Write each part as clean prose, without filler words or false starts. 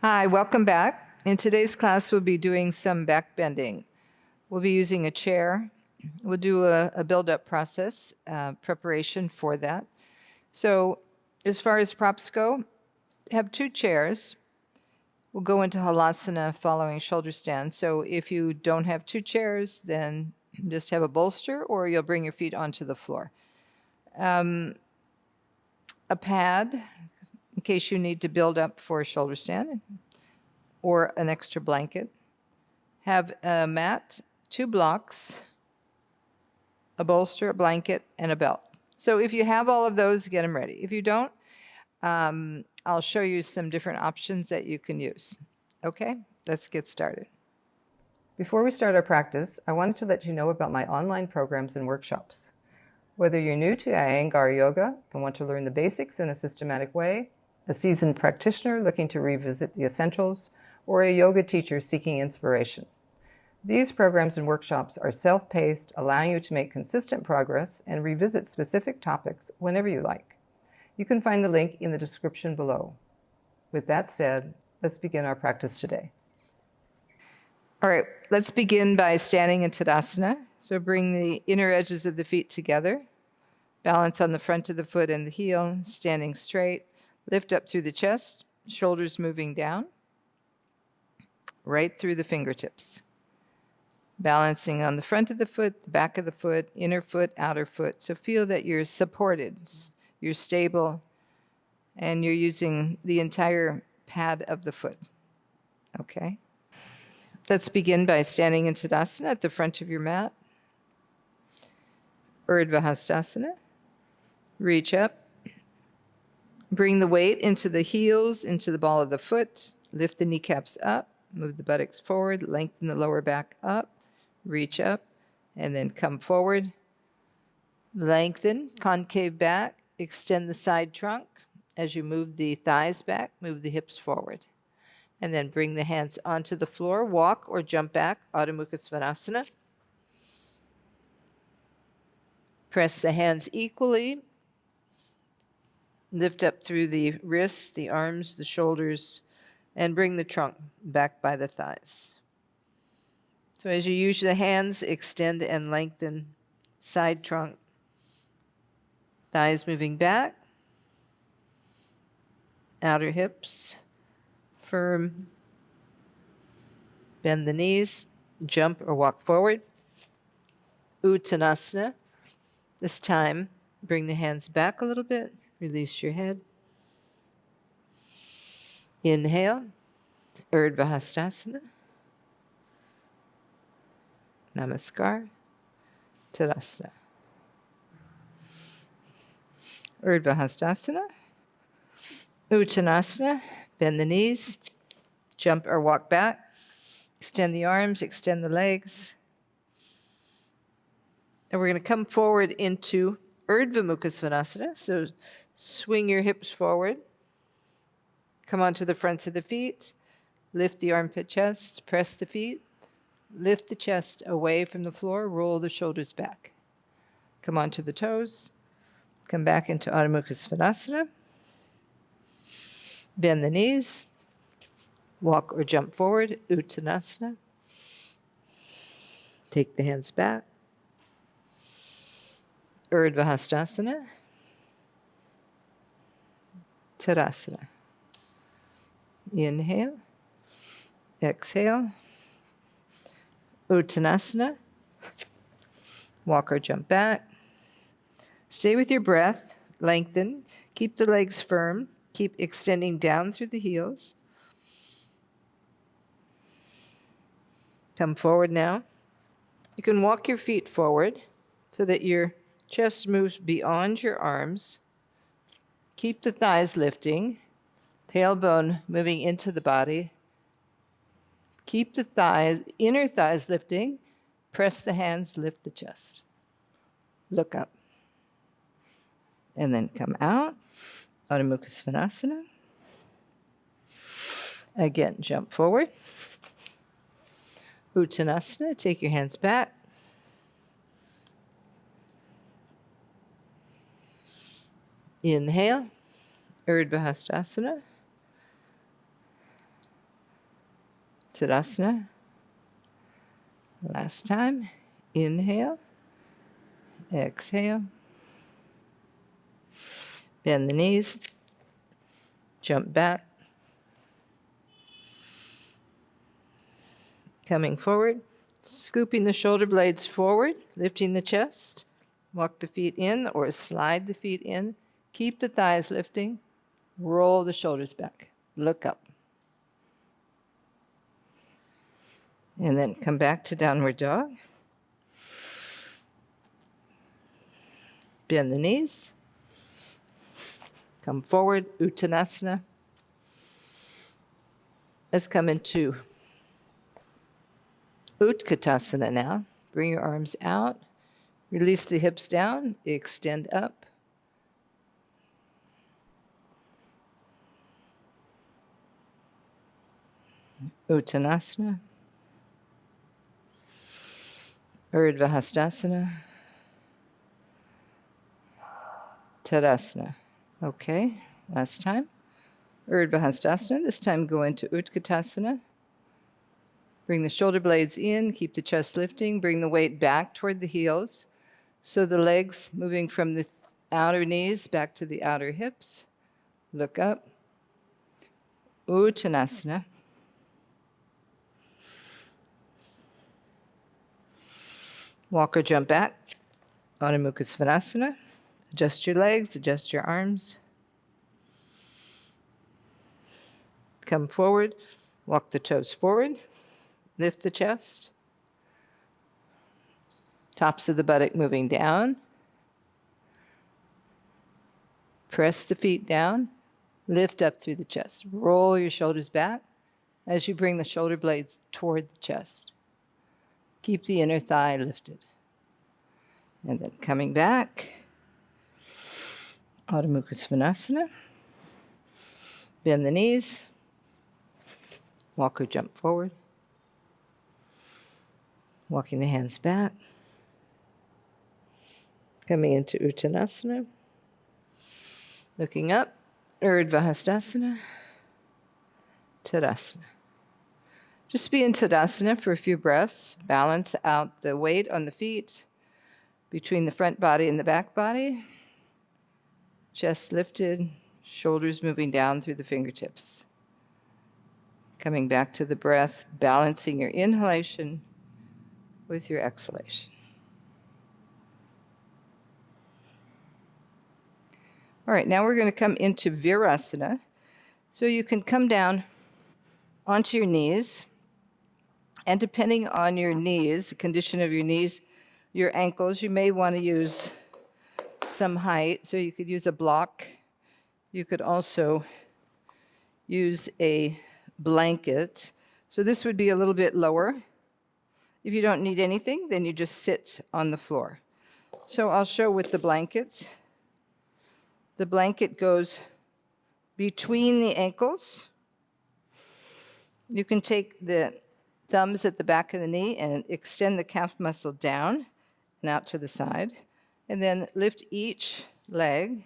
Hi, welcome back. In today's class, we'll be doing some back bending. We'll be using a chair. We'll do a build-up process, preparation for that. So as far as props go, have two chairs. We'll go into Halasana following shoulder stand. So if you don't have two chairs, then just have a bolster, or you'll bring your feet onto the floor. A pad, in case you need to build up for a shoulder stand, or an extra blanket. Have a mat, 2 blocks, a bolster, a blanket, and a belt. So if you have all of those, get them ready. If you don't, I'll show you some different options that you can use. Okay, let's get started. Before we start our practice, I wanted to let you know about my online programs and workshops. Whether you're new to Iyengar yoga and want to learn the basics in a systematic way, a seasoned practitioner looking to revisit the essentials, or a yoga teacher seeking inspiration. These programs and workshops are self-paced, allowing you to make consistent progress and revisit specific topics whenever you like. You can find the link in the description below. With that said, let's begin our practice today. All right, let's begin by standing in Tadasana. So bring the inner edges of the feet together. Balance on the front of the foot and the heel, standing straight. Lift up through the chest, shoulders moving down, right through the fingertips. Balancing on the front of the foot, the back of the foot, inner foot, outer foot. So feel that you're supported, you're stable, and you're using the entire pad of the foot. Okay? Let's begin by standing in Tadasana at the front of your mat. Urdhva Dhanurasana. Reach up. Bring the weight into the heels, into the ball of the foot. Lift the kneecaps up. Move the buttocks forward. Lengthen the lower back up. Reach up. And then come forward. Lengthen. Concave back. Extend the side trunk. As you move the thighs back, move the hips forward. And then bring the hands onto the floor. Walk or jump back. Adho Svanasana. Press the hands equally. Lift up through the wrists, the arms, the shoulders, and bring the trunk back by the thighs. So as you use the hands, extend and lengthen side trunk. Thighs moving back. Outer hips firm. Bend the knees. Jump or walk forward. Uttanasana. This time, bring the hands back a little bit. Release your head. Inhale. Urdhva Baddhanguliyasana. Namaskar. Tadasana. Urdhva Baddhanguliyasana. Uttanasana. Bend the knees. Jump or walk back. Extend the arms, extend the legs. And we're going to come forward into Urdhva Svanasana. So swing your hips forward. Come onto the fronts of the feet. Lift the armpit chest. Press the feet. Lift the chest away from the floor. Roll the shoulders back. Come onto the toes. Come back into Adho Svanasana. Bend the knees. Walk or jump forward. Uttanasana. Take the hands back. Urdhva Baddhanguliyasana. Tadasana. Inhale. Exhale. Uttanasana. Walk or jump back. Stay with your breath. Lengthen. Keep the legs firm. Keep extending down through the heels. Come forward now. You can walk your feet forward so that your chest moves beyond your arms. Keep the thighs lifting. Tailbone moving into the body. Keep the thighs, inner thighs lifting. Press the hands, lift the chest. Look up. And then come out. Adho Svanasana. Again, jump forward. Uttanasana. Take your hands back. Inhale. Urdhva Baddhanguliyasana. Tadasana. Last time. Inhale. Exhale. Bend the knees. Jump back. Coming forward. Scooping the shoulder blades forward. Lifting the chest. Walk the feet in or slide the feet in. Keep the thighs lifting. Roll the shoulders back. Look up. And then come back to downward dog. Bend the knees. Come forward, Uttanasana. Let's come into Utkatasana now. Bring your arms out. Release the hips down. Extend up. Uttanasana. Urdhva Dhanurasana. Tadasana. Okay, last time. Urdhva Dhanurasana. This time go into Utkatasana. Bring the shoulder blades in, keep the chest lifting, bring the weight back toward the heels. So the legs moving from the outer knees back to the outer hips. Look up. Uttanasana. Walk or jump back. Mukha Svanasana. Adjust your legs, adjust your arms. Come forward. Walk the toes forward. Lift the chest. Tops of the buttock moving down. Press the feet down. Lift up through the chest. Roll your shoulders back as you bring the shoulder blades toward the chest. Keep the inner thigh lifted. And then coming back. Adho Mukha Svanasana. Bend the knees. Walk or jump forward. Walking the hands back. Coming into Uttanasana. Looking up. Urdhva Dhanurasana. Tadasana. Just be in Tadasana for a few breaths. Balance out the weight on the feet between the front body and the back body. Chest lifted, shoulders moving down through the fingertips. Coming back to the breath, balancing your inhalation with your exhalation. All right, now we're going to come into Virasana. So you can come down onto your knees, and depending on your knees, the condition of your knees, your ankles, you may want to use some height. So you could use a block. You could also use a blanket. So this would be a little bit lower. If you don't need anything, then you just sit on the floor. So I'll show with the blanket. The blanket goes between the ankles. You can take the thumbs at the back of the knee and extend the calf muscle down and out to the side. And then lift each leg.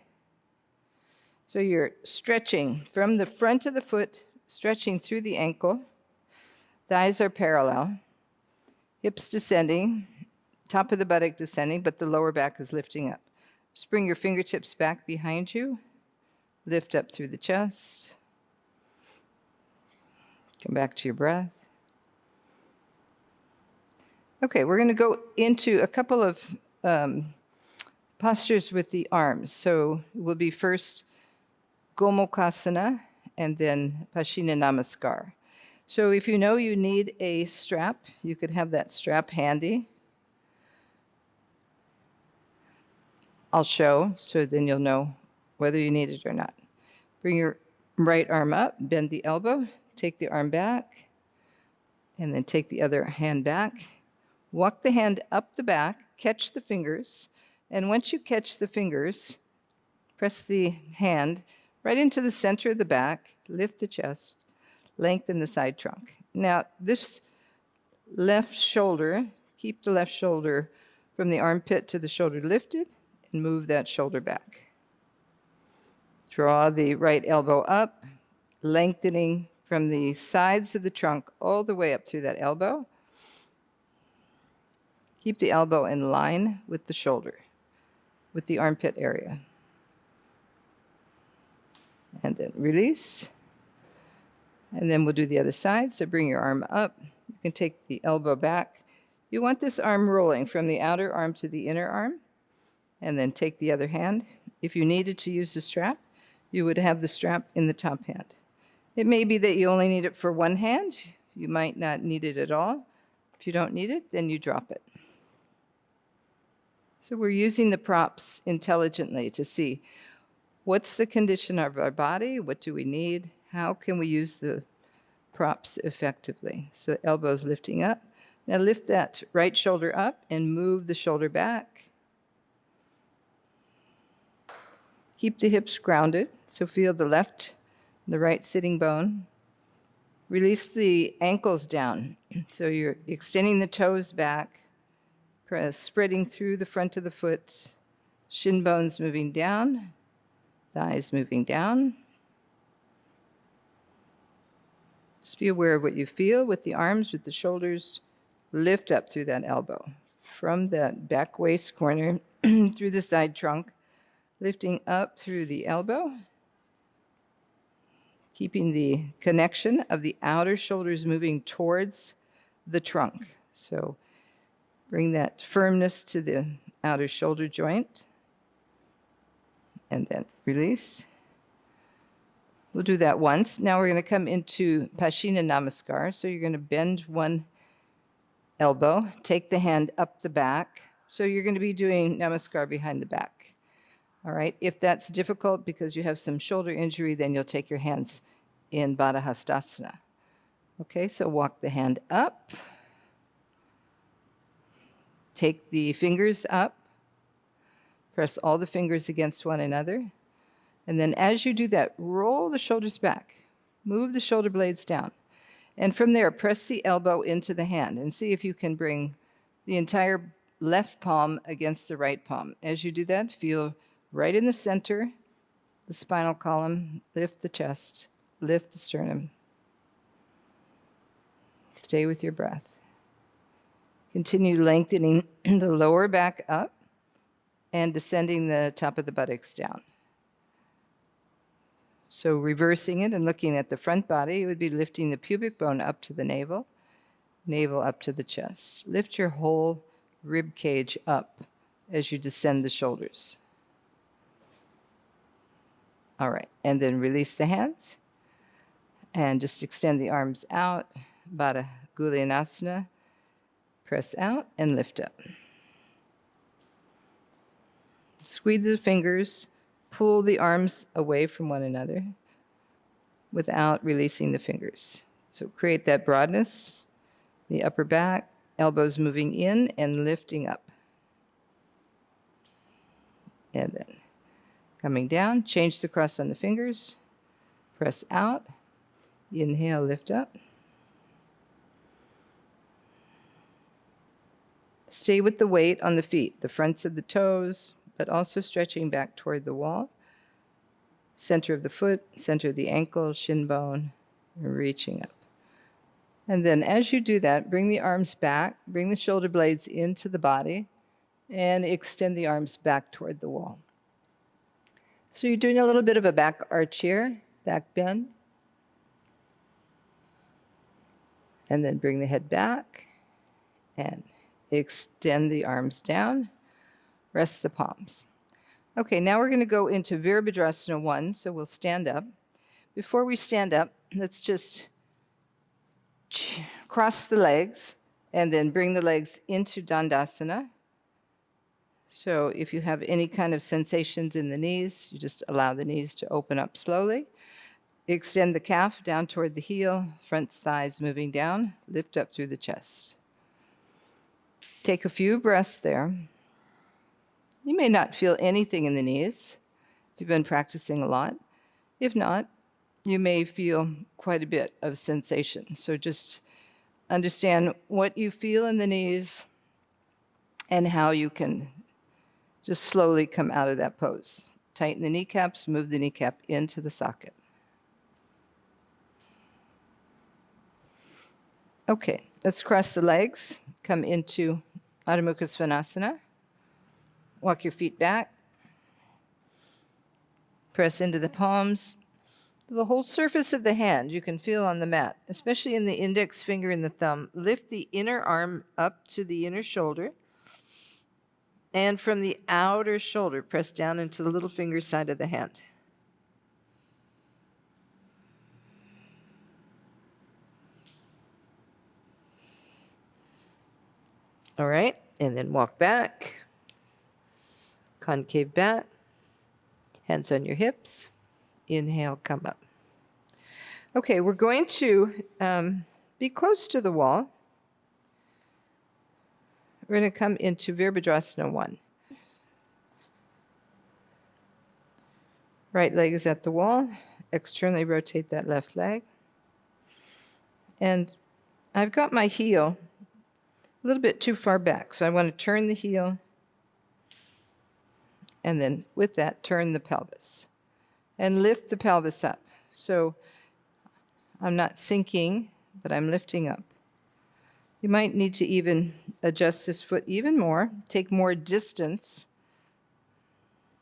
So you're stretching from the front of the foot, stretching through the ankle. Thighs are parallel. Hips descending, top of the buttock descending, but the lower back is lifting up. Just bring your fingertips back behind you. Lift up through the chest. Come back to your breath. Okay, we're going to go into a couple of postures with the arms. So it will be first Gomukhasana and then Paschima Namaskarasana. So if you know you need a strap, you could have that strap handy. I'll show, so then you'll know whether you need it or not. Bring your right arm up, bend the elbow, take the arm back, and then take the other hand back. Walk the hand up the back, catch the fingers, and once you catch the fingers, press the hand right into the center of the back, lift the chest, lengthen the side trunk. Now, this left shoulder, keep the left shoulder from the armpit to the shoulder lifted, and move that shoulder back. Draw the right elbow up, lengthening from the sides of the trunk all the way up through that elbow. Keep the elbow in line with the shoulder, with the armpit area. And then release. And then we'll do the other side. So bring your arm up. You can take the elbow back. You want this arm rolling from the outer arm to the inner arm. And then take the other hand. If you needed to use the strap, you would have the strap in the top hand. It may be that you only need it for one hand. You might not need it at all. If you don't need it, then you drop it. So we're using the props intelligently to see what's the condition of our body, what do we need, how can we use the props effectively. So the elbow's lifting up. Now lift that right shoulder up and move the shoulder back. Keep the hips grounded, so feel the left and the right sitting bone. Release the ankles down, so you're extending the toes back, press, spreading through the front of the foot, shin bones moving down, thighs moving down. Just be aware of what you feel with the arms, with the shoulders. Lift up through that elbow, from that back waist corner through the side trunk. Lifting up through the elbow, keeping the connection of the outer shoulders moving towards the trunk. So bring that firmness to the outer shoulder joint, and then release. We'll do that once. Now we're going to come into Paschima Namaskar. So you're going to bend one elbow, take the hand up the back. So you're going to be doing Namaskar behind the back. All right, if that's difficult because you have some shoulder injury, then you'll take your hands in Padangusthasana. Okay, so walk the hand up. Take the fingers up. Press all the fingers against one another. And then as you do that, roll the shoulders back. Move the shoulder blades down. And from there, press the elbow into the hand and see if you can bring the entire left palm against the right palm. As you do that, feel right in the center, the spinal column, lift the chest, lift the sternum. Stay with your breath. Continue lengthening the lower back up and descending the top of the buttocks down. So reversing it and looking at the front body, it would be lifting the pubic bone up to the navel, navel up to the chest. Lift your whole rib cage up as you descend the shoulders. All right, and then release the hands and just extend the arms out. Baddha Konasana. Press out and lift up. Squeeze the fingers, pull the arms away from one another without releasing the fingers. So create that broadness, the upper back, elbows moving in and lifting up. And then coming down, change the cross on the fingers, press out, inhale, lift up. Stay with the weight on the feet, the fronts of the toes, but also stretching back toward the wall. Center of the foot, center of the ankle, shin bone, and reaching up. And then as you do that, bring the arms back, bring the shoulder blades into the body, and extend the arms back toward the wall. So you're doing a little bit of a back arch here, back bend. And then bring the head back and extend the arms down. Rest the palms. Okay, now we're going to go into Virabhadrasana I, so we'll stand up. Before we stand up, let's just cross the legs and then bring the legs into Dandasana. So if you have any kind of sensations in the knees, you just allow the knees to open up slowly. Extend the calf down toward the heel, front thighs moving down, lift up through the chest. Take a few breaths there. You may not feel anything in the knees if you've been practicing a lot. If not, you may feel quite a bit of sensation. So just understand what you feel in the knees and how you can just slowly come out of that pose. Tighten the kneecaps, move the kneecap into the socket. Okay, let's cross the legs. Come into Adho Mukha Svanasana. Walk your feet back. Press into the palms. The whole surface of the hand you can feel on the mat, especially in the index finger and the thumb. Lift the inner arm up to the inner shoulder. And from the outer shoulder, press down into the little finger side of the hand. All right, and then walk back. Concave back. Hands on your hips. Inhale, come up. Okay, we're going to be close to the wall. We're going to come into Virabhadrasana I. Right leg is at the wall. Externally rotate that left leg. And I've got my heel a little bit too far back, so I want to turn the heel. And then with that, turn the pelvis. And lift the pelvis up. So I'm not sinking, but I'm lifting up. You might need to even adjust this foot even more, take more distance.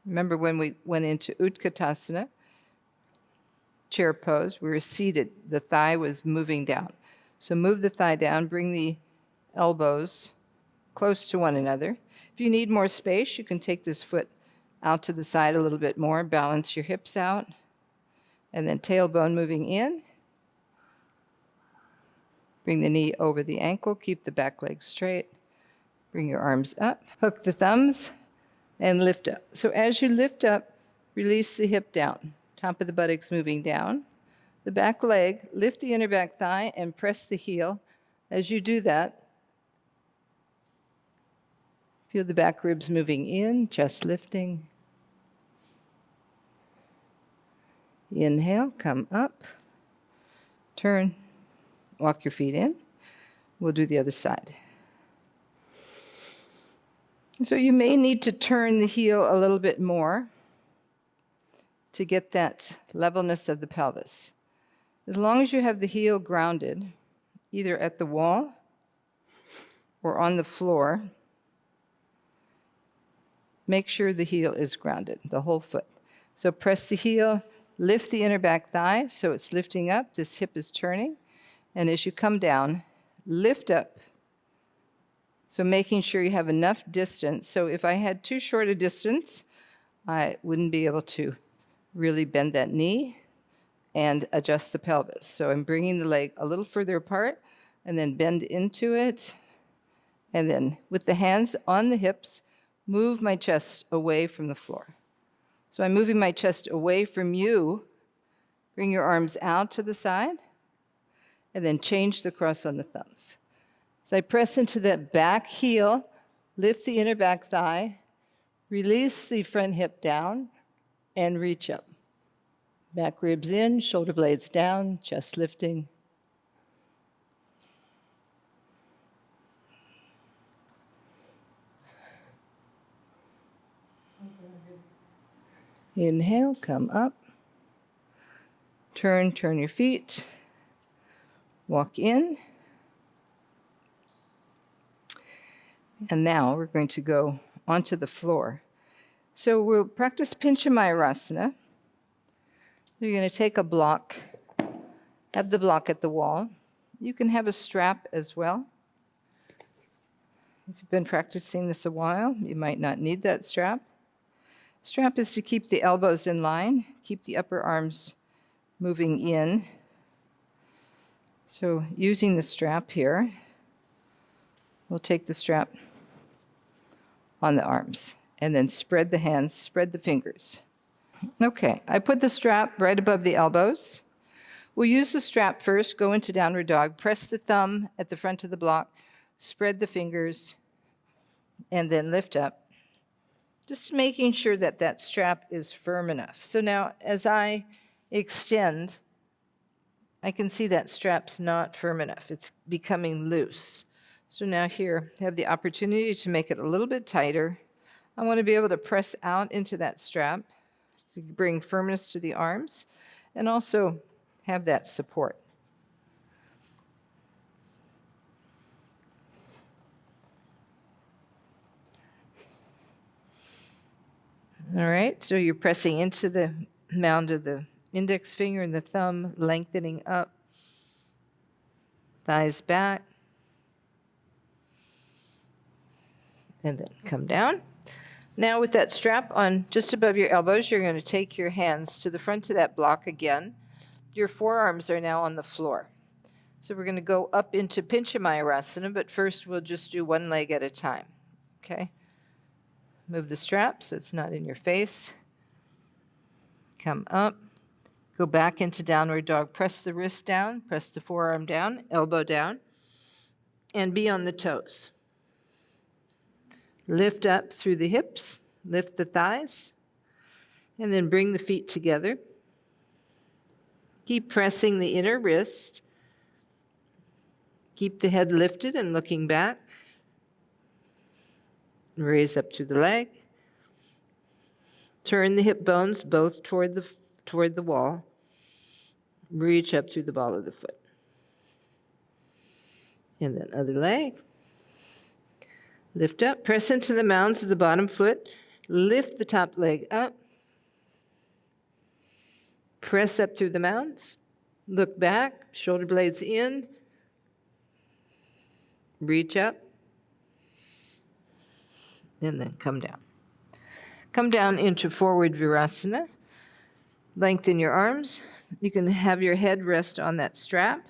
Remember when we went into Utkatasana, chair pose, we were seated, the thigh was moving down. So move the thigh down, bring the elbows close to one another. If you need more space, you can take this foot out to the side a little bit more, balance your hips out, and then tailbone moving in. Bring the knee over the ankle, keep the back leg straight. Bring your arms up, hook the thumbs, and lift up. So as you lift up, release the hip down. Top of the buttocks moving down. The back leg, lift the inner back thigh and press the heel. As you do that, feel the back ribs moving in, chest lifting. Inhale, come up, turn, walk your feet in. We'll do the other side. So you may need to turn the heel a little bit more to get that levelness of the pelvis. As long as you have the heel grounded, either at the wall or on the floor, make sure the heel is grounded, the whole foot. So press the heel, lift the inner back thigh so it's lifting up, this hip is turning. And as you come down, lift up. So making sure you have enough distance. So if I had too short a distance, I wouldn't be able to really bend that knee and adjust the pelvis. So I'm bringing the leg a little further apart and then bend into it. And then with the hands on the hips, move my chest away from the floor. So I'm moving my chest away from you. Bring your arms out to the side. And then change the cross on the thumbs. So I press into that back heel, lift the inner back thigh, release the front hip down, and reach up. Back ribs in, shoulder blades down, chest lifting. Inhale, come up. Turn your feet. Walk in. And now we're going to go onto the floor. So we'll practice Pincha Mayurasana. You're going to take a block, have the block at the wall. You can have a strap as well. If you've been practicing this a while, you might not need that strap. Strap is to keep the elbows in line, keep the upper arms moving in. So using the strap here, we'll take the strap on the arms and then spread the hands, spread the fingers. Okay, I put the strap right above the elbows. We'll use the strap first, go into downward dog, press the thumb at the front of the block, spread the fingers, and then lift up. Just making sure that that strap is firm enough. So now as I extend, I can see that strap's not firm enough. It's becoming loose. So now here, I have the opportunity to make it a little bit tighter. I want to be able to press out into that strap to bring firmness to the arms and also have that support. All right, so you're pressing into the mound of the index finger and the thumb, lengthening up, thighs back, and then come down. Now with that strap on just above your elbows, you're going to take your hands to the front of that block again. Your forearms are now on the floor. So we're going to go up into Pincha Mayurasana, but first we'll just do one leg at a time, okay? Move the strap so it's not in your face. Come up, go back into downward dog. Press the wrist down, press the forearm down, elbow down, and be on the toes. Lift up through the hips, lift the thighs, and then bring the feet together. Keep pressing the inner wrist. Keep the head lifted and looking back. Raise up through the leg. Turn the hip bones both toward the wall. Reach up through the ball of the foot. And then other leg. Lift up. Press into the mounds of the bottom foot. Lift the top leg up. Press up through the mounds. Look back. Shoulder blades in. Reach up. And then come down. Come down into forward Virasana. Lengthen your arms. You can have your head rest on that strap.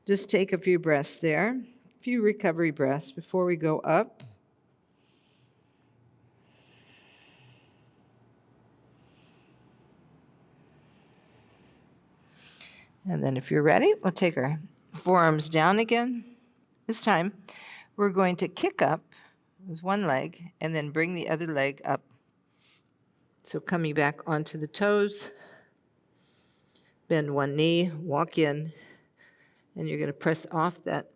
Just take a few breaths there, a few recovery breaths before we go up. And then if you're ready, we'll take our forearms down again. This time, we're going to kick up with one leg and then bring the other leg up. So coming back onto the toes, bend one knee, walk in, and you're going to press off that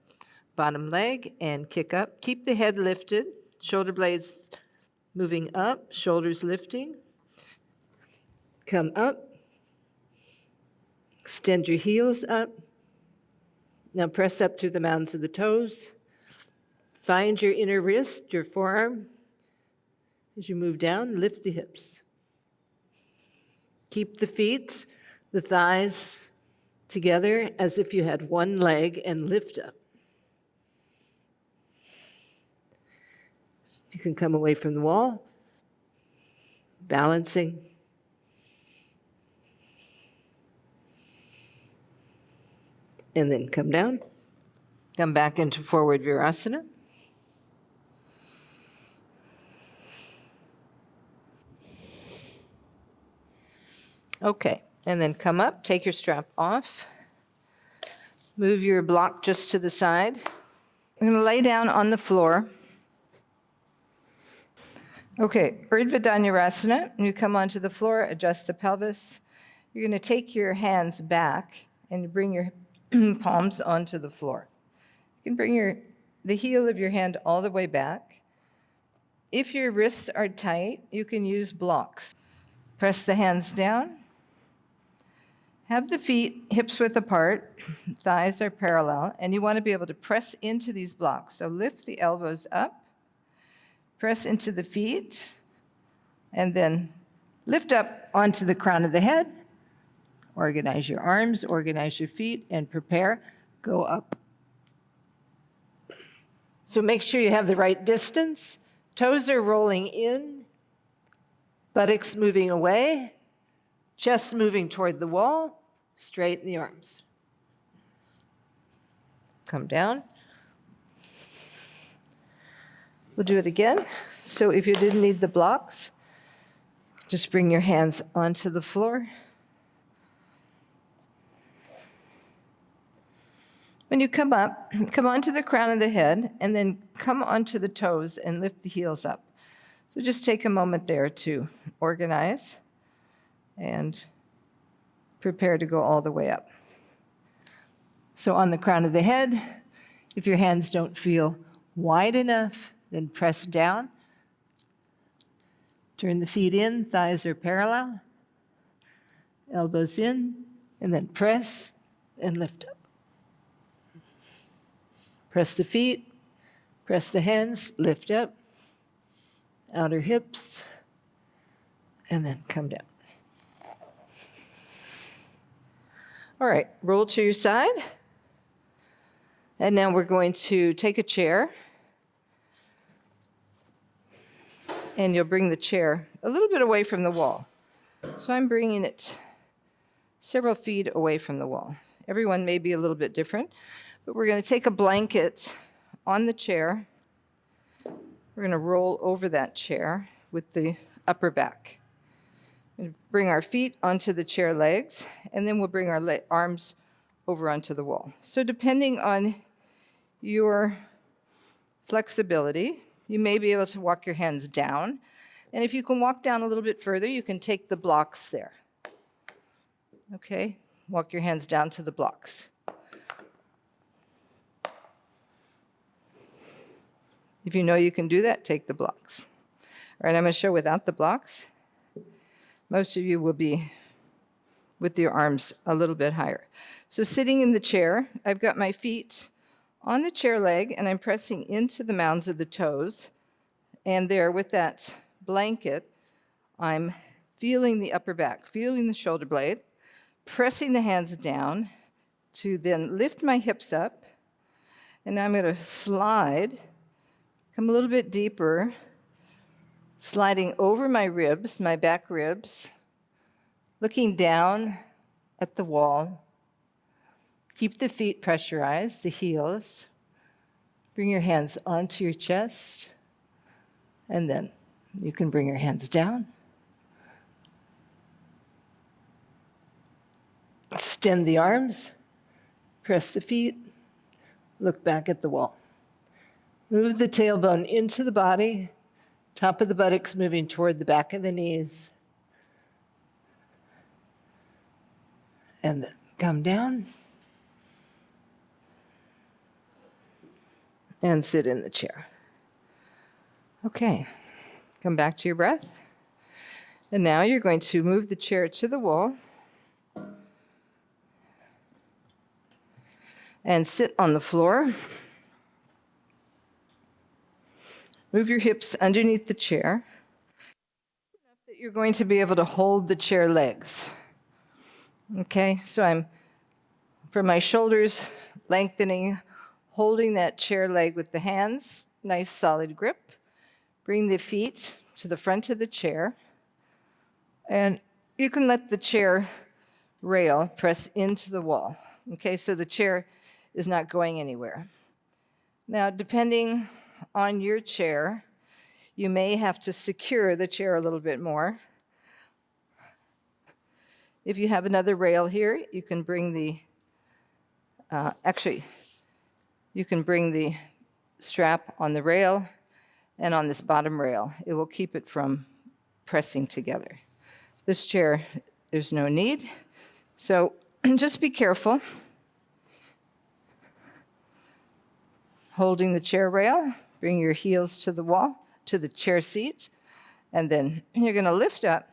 bottom leg and kick up. Keep the head lifted, shoulder blades moving up, shoulders lifting. Come up, extend your heels up. Now press up through the mounds of the toes. Find your inner wrist, your forearm. As you move down, lift the hips. Keep the feet, the thighs together as if you had one leg and lift up. You can come away from the wall, balancing. And then come down. Come back into forward Virasana. Okay, and then come up, take your strap off. Move your block just to the side. I'm going to lay down on the floor. Okay, Urdhva Dhanurasana. You come onto the floor, adjust the pelvis. You're going to take your hands back and bring your palms onto the floor. You can bring the heel of your hand all the way back. If your wrists are tight, you can use blocks. Press the hands down. Have the feet hips width apart, thighs are parallel, and you want to be able to press into these blocks. So lift the elbows up, press into the feet, and then lift up onto the crown of the head. Organize your arms, organize your feet, and prepare. Go up. So make sure you have the right distance. Toes are rolling in, buttocks moving away, chest moving toward the wall. Straighten the arms. Come down. We'll do it again. So if you didn't need the blocks, just bring your hands onto the floor. When you come up, come onto the crown of the head, and then come onto the toes and lift the heels up. So just take a moment there to organize and prepare to go all the way up. So on the crown of the head, if your hands don't feel wide enough, then press down. Turn the feet in, thighs are parallel. Elbows in, and then press and lift up. Press the feet, press the hands, lift up. Outer hips, and then come down. All right, roll to your side. And now we're going to take a chair. And you'll bring the chair a little bit away from the wall. So I'm bringing it several feet away from the wall. Everyone may be a little bit different, but we're going to take a blanket on the chair. We're going to roll over that chair with the upper back. And bring our feet onto the chair legs, and then we'll bring our arms over onto the wall. So depending on your flexibility, you may be able to walk your hands down. And if you can walk down a little bit further, you can take the blocks there. Okay, walk your hands down to the blocks. If you know you can do that, take the blocks. All right, I'm going to show without the blocks. Most of you will be with your arms a little bit higher. So sitting in the chair, I've got my feet on the chair leg, and I'm pressing into the mounds of the toes. And there, with that blanket, I'm feeling the upper back, feeling the shoulder blade, pressing the hands down to then lift my hips up. And I'm going to slide, come a little bit deeper, sliding over my ribs, my back ribs, looking down at the wall. Keep the feet pressurized, the heels. Bring your hands onto your chest, and then you can bring your hands down. Extend the arms, press the feet, look back at the wall. Move the tailbone into the body, top of the buttocks moving toward the back of the knees. And then come down. And sit in the chair. Okay, come back to your breath. And now you're going to move the chair to the wall and sit on the floor. Move your hips underneath the chair enough that you're going to be able to hold the chair legs. Okay, so I'm, from my shoulders, lengthening, holding that chair leg with the hands, nice solid grip. Bring the feet to the front of the chair. And you can let the chair rail press into the wall. Okay, so the chair is not going anywhere. Now, depending on your chair, you may have to secure the chair a little bit more. If you have another rail here, you can bring the, you can bring the strap on the rail and on this bottom rail. It will keep it from pressing together. This chair, there's no need. So just be careful. Holding the chair rail, bring your heels to the wall, to the chair seat, and then you're going to lift up,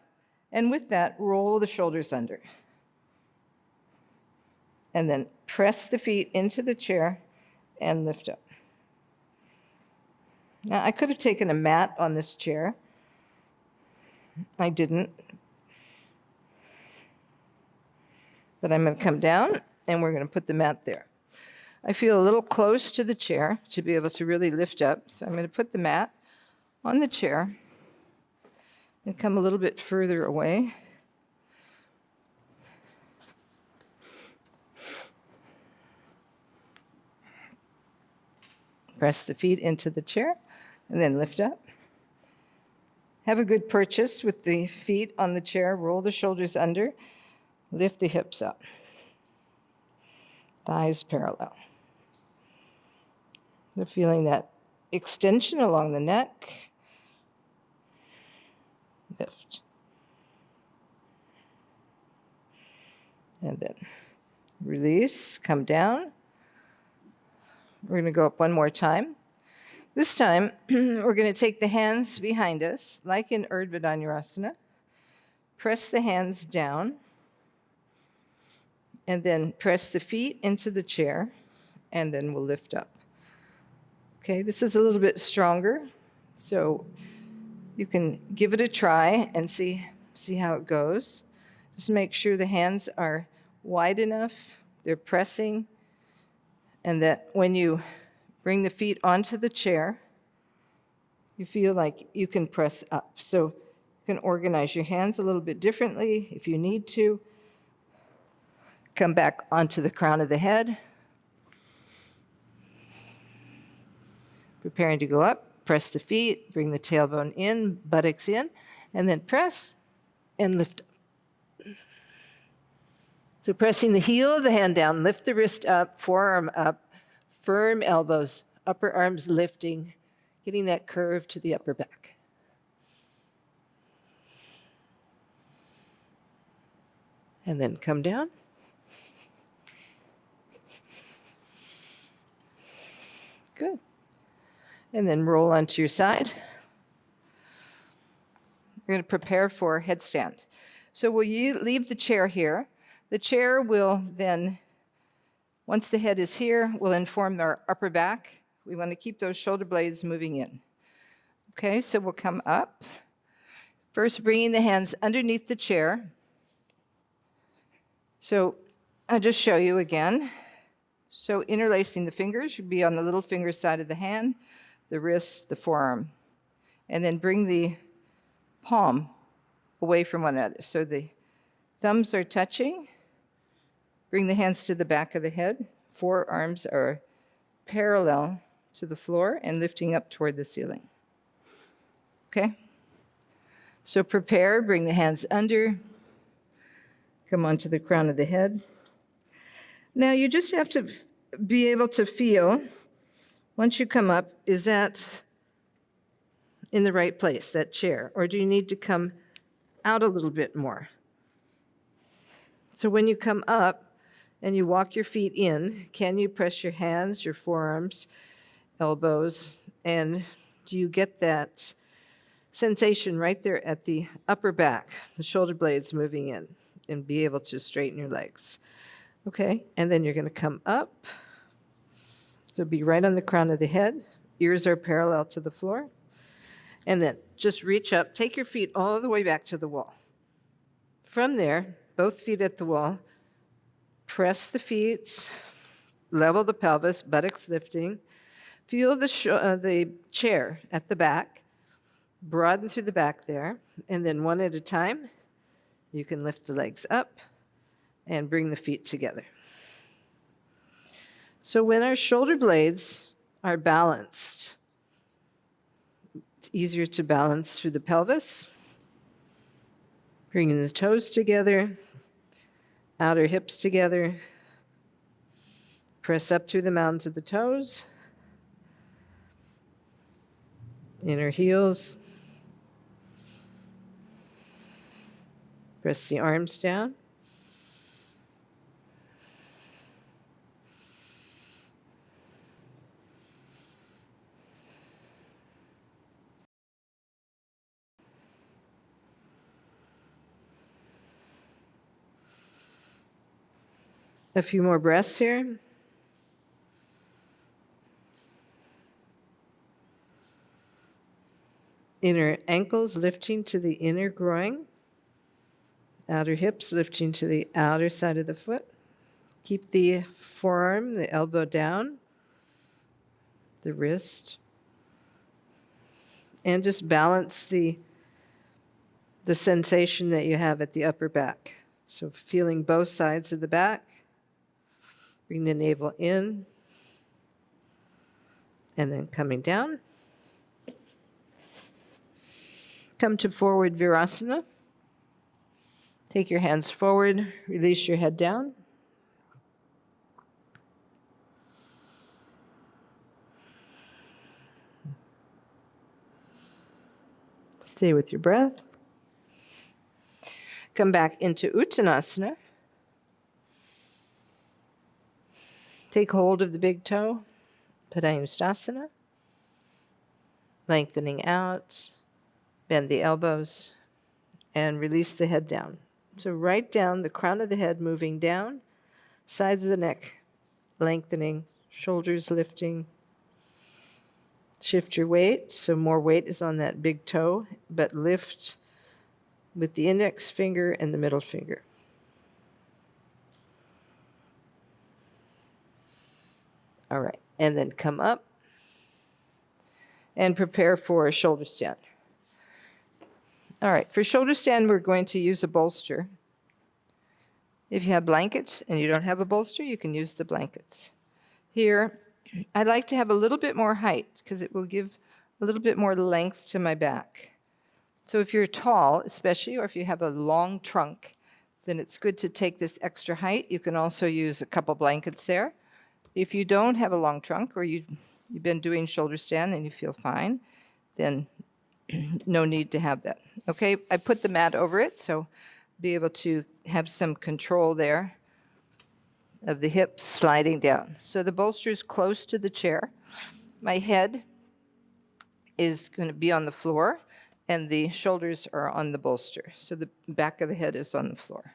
and with that, roll the shoulders under. And then press the feet into the chair and lift up. Now, I could have taken a mat on this chair. I didn't. But I'm going to come down, and we're going to put the mat there. I feel a little close to the chair to be able to really lift up, so I'm going to put the mat on the chair and come a little bit further away. Press the feet into the chair and then lift up. Have a good purchase with the feet on the chair. Roll the shoulders under. Lift the hips up. Thighs parallel. They're feeling that extension along the neck. Lift. And then release, come down. We're going to go up one more time. This time, we're going to take the hands behind us, like in Urdhva Dhanurasana. Press the hands down. And then press the feet into the chair, and then we'll lift up. Okay, this is a little bit stronger, so you can give it a try and see See how it goes. Just make sure the hands are wide enough, they're pressing, and that when you bring the feet onto the chair, you feel like you can press up. So you can organize your hands a little bit differently if you need to. Come back onto the crown of the head. Preparing to go up, press the feet, bring the tailbone in, buttocks in, and then press and lift up. So pressing the heel of the hand down, lift the wrist up, forearm up, firm elbows, upper arms lifting, getting that curve to the upper back. And then come down. Good. And then roll onto your side. We're going to prepare for headstand. So will you leave the chair here? The chair will then, once the head is here, will inform our upper back. We want to keep those shoulder blades moving in. Okay, so we'll come up. First, bringing the hands underneath the chair. So I'll just show you again. So interlacing the fingers should be on the little finger side of the hand, the wrist, the forearm. And then bring the palm away from one another. So the thumbs are touching. Bring the hands to the back of the head. Forearms are parallel to the floor and lifting up toward the ceiling. Okay? So prepare, bring the hands under. Come onto the crown of the head. Now you just have to be able to feel, once you come up, is that in the right place, that chair? Or do you need to come out a little bit more? So when you come up and you walk your feet in, can you press your hands, your forearms, elbows, and do you get that sensation right there at the upper back, the shoulder blades moving in, and be able to straighten your legs? Okay, and then you're going to come up. So be right on the crown of the head. Ears are parallel to the floor. And then just reach up. Take your feet all the way back to the wall. From there, both feet at the wall. Press the feet. Level the pelvis, buttocks lifting. Feel the chair at the back. Broaden through the back there. And then one at a time, you can lift the legs up and bring the feet together. So when our shoulder blades are balanced, it's easier to balance through the pelvis. Bringing the toes together, outer hips together. Press up through the mountains of the toes. Inner heels. Press the arms down. A few more breaths here. Inner ankles lifting to the inner groin. Outer hips lifting to the outer side of the foot. Keep the forearm, the elbow down, the wrist. And just balance the sensation that you have at the upper back. So feeling both sides of the back. Bring the navel in. And then coming down. Come to forward Virasana. Take your hands forward, release your head down. Stay with your breath. Come back into Uttanasana. Take hold of the big toe, Padangusthasana. Lengthening out, bend the elbows, and release the head down. So right down, the crown of the head moving down, sides of the neck lengthening, shoulders lifting. Shift your weight, so more weight is on that big toe, but lift with the index finger and the middle finger. All right, and then come up and prepare for a shoulder stand. All right, for shoulder stand, we're going to use a bolster. If you have blankets and you don't have a bolster, you can use the blankets. Here, I'd like to have a little bit more height because it will give a little bit more length to my back. So if you're tall, especially, or if you have a long trunk, then it's good to take this extra height. You can also use a couple blankets there. If you don't have a long trunk or you've been doing shoulder stand and you feel fine, then no need to have that. Okay, I put the mat over it, so be able to have some control there of the hips sliding down. So the bolster is close to the chair. My head is going to be on the floor, and the shoulders are on the bolster. So the back of the head is on the floor.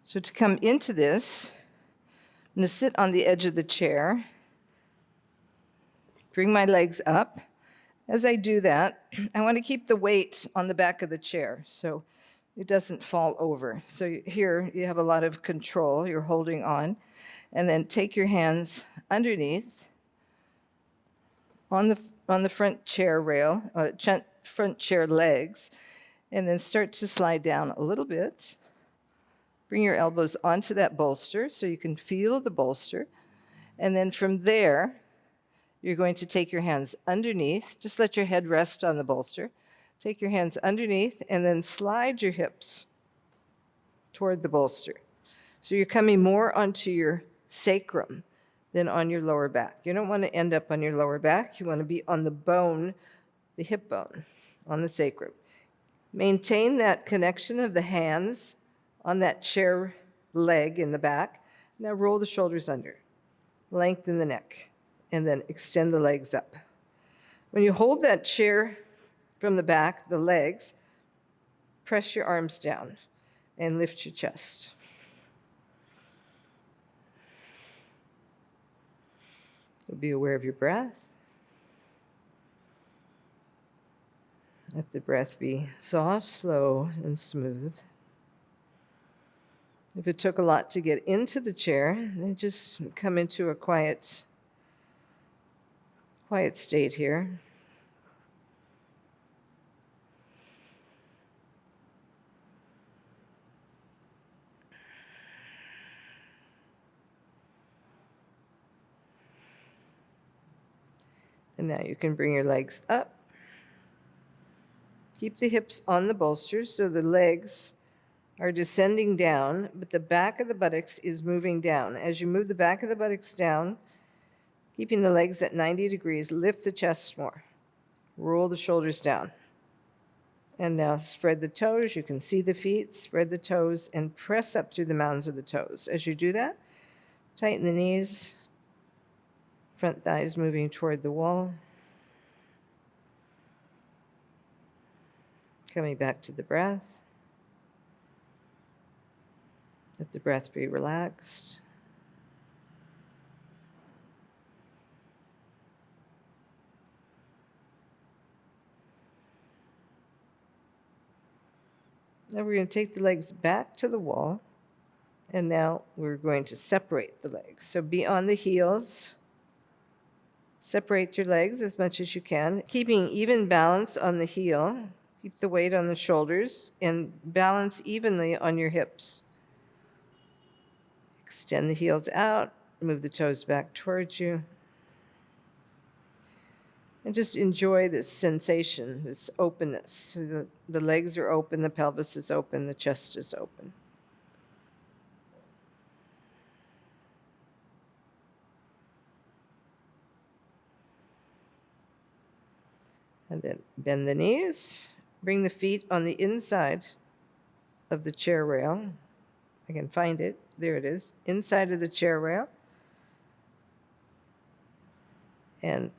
So to come into this, I'm going to sit on the edge of the chair, bring my legs up. As I do that, I want to keep the weight on the back of the chair so it doesn't fall over. So here you have a lot of control. You're holding on. And then take your hands underneath on the front chair rail, front chair legs, and then start to slide down a little bit. Bring your elbows onto that bolster so you can feel the bolster. And then from there, you're going to take your hands underneath. Just let your head rest on the bolster. Take your hands underneath and then slide your hips toward the bolster. So you're coming more onto your sacrum than on your lower back. You don't want to end up on your lower back. You want to be on the bone, the hip bone, on the sacrum. Maintain that connection of the hands on that chair leg in the back. Now roll the shoulders under. Lengthen the neck. And then extend the legs up. When you hold that chair from the back, the legs, press your arms down and lift your chest. You'll be aware of your breath. Let the breath be soft, slow, and smooth. If it took a lot to get into the chair, then just come into a quiet state here. And now you can bring your legs up. Keep the hips on the bolster so the legs are descending down, but the back of the buttocks is moving down. As you move the back of the buttocks down, keeping the legs at 90 degrees, lift the chest more. Roll the shoulders down. And now spread the toes. You can see the feet. Spread the toes and press up through the mounds of the toes. As you do that, tighten the knees. Front thighs moving toward the wall. Coming back to the breath. Let the breath be relaxed. Now we're going to take the legs back to the wall, and now we're going to separate the legs. So be on the heels. Separate your legs as much as you can, keeping even balance on the heel. Keep the weight on the shoulders and balance evenly on your hips. Extend the heels out, move the toes back towards you. And just enjoy this sensation, this openness. So the legs are open, the pelvis is open, the chest is open. And then bend the knees. Bring the feet on the inside of the chair rail. I can find it. There it is. Inside of the chair rail. And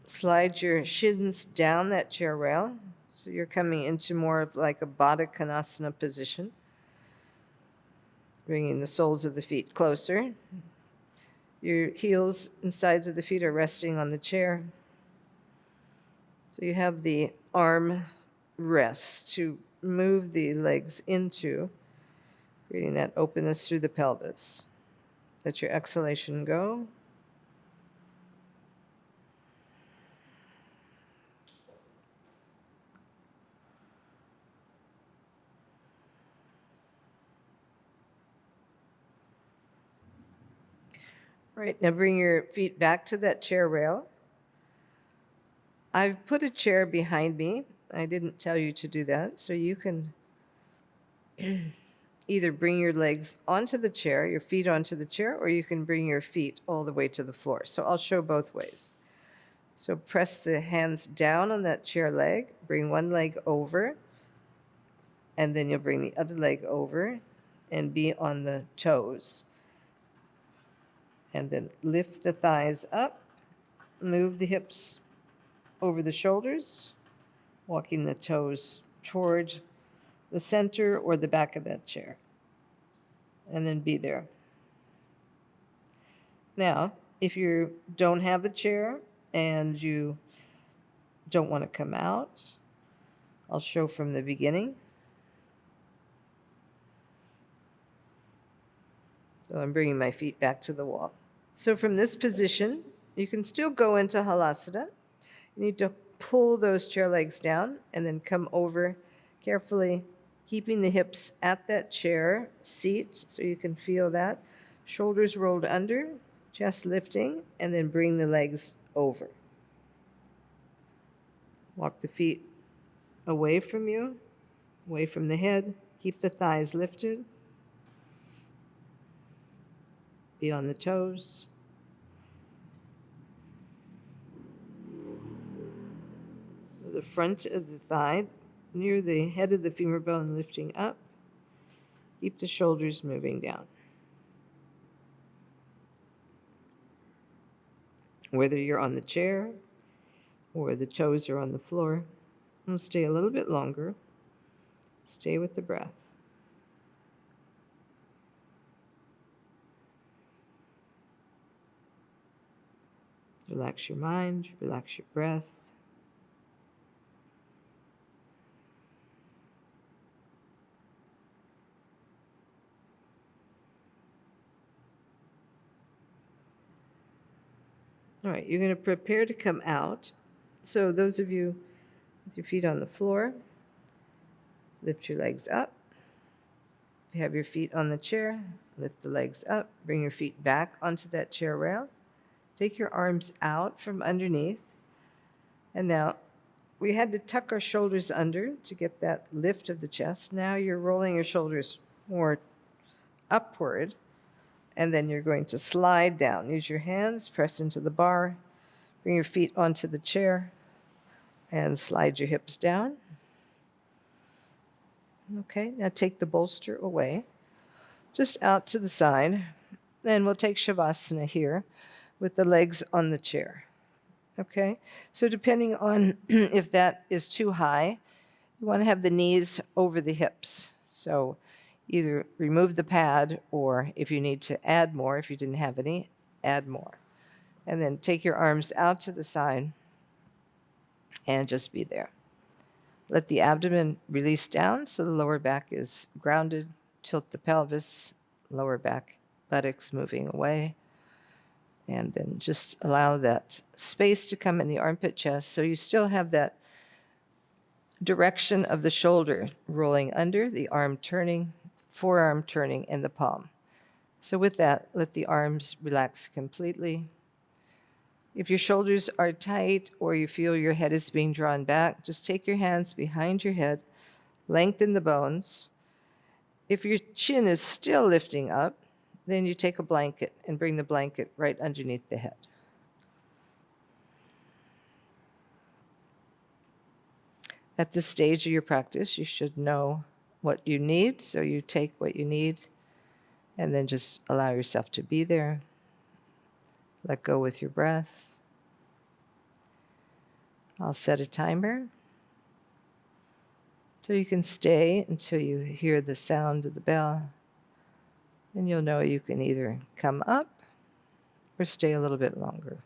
slide your shins down that chair rail. So you're coming into more of like a Baddha Konasana position. Bringing the soles of the feet closer. Your heels and sides of the feet are resting on the chair. So you have the arm rest, to move the legs into, creating that openness through the pelvis. Let your exhalation go. All right, now bring your feet back to that chair rail. I've put a chair behind me. I didn't tell you to do that, so you can either bring your legs onto the chair, your feet onto the chair, or you can bring your feet all the way to the floor. So I'll show both ways. So press the hands down on that chair leg, bring one leg over, and then you'll bring the other leg over and be on the toes. And then lift the thighs up, move the hips over the shoulders, walking the toes toward the center or the back of that chair. And then be there. Now, if you don't have a chair and you don't want to come out, I'll show from the beginning. So I'm bringing my feet back to the wall. So from this position, you can still go into Halasana. You need to pull those chair legs down and then come over carefully, keeping the hips at that chair seat so you can feel that. Shoulders rolled under, chest lifting, and then bring the legs over. Walk the feet away from you, away from the head. Keep the thighs lifted. Be on the toes. The front of the thigh, near the head of the femur bone, lifting up. Keep the shoulders moving down. Whether you're on the chair or the toes are on the floor, we'll stay a little bit longer. Stay with the breath. Relax your mind, relax your breath. All right, you're going to prepare to come out. So those of you with your feet on the floor, lift your legs up. If you have your feet on the chair, lift the legs up. Bring your feet back onto that chair rail. Take your arms out from underneath. And now we had to tuck our shoulders under to get that lift of the chest. Now you're rolling your shoulders more upward. And then you're going to slide down. Use your hands, press into the bar, bring your feet onto the chair, and slide your hips down. Okay, now take the bolster away, just out to the side. Then we'll take Savasana here with the legs on the chair. Okay, so depending on if that is too high, you want to have the knees over the hips. So either remove the pad, or if you need to add more, if you didn't have any, add more. And then take your arms out to the side and just be there. Let the abdomen release down so the lower back is grounded. Tilt the pelvis, lower back, buttocks moving away. And then just allow that space to come in the armpit chest so you still have that direction of the shoulder rolling under, the arm turning, forearm turning, and the palm. So with that, let the arms relax completely. If your shoulders are tight or you feel your head is being drawn back, just take your hands behind your head, lengthen the bones. If your chin is still lifting up, then you take a blanket and bring the blanket right underneath the head. At this stage of your practice, you should know what you need, so you take what you need and then just allow yourself to be there. Let go with your breath. I'll set a timer so you can stay until you hear the sound of the bell. And you'll know you can either come up or stay a little bit longer.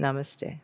Namaste.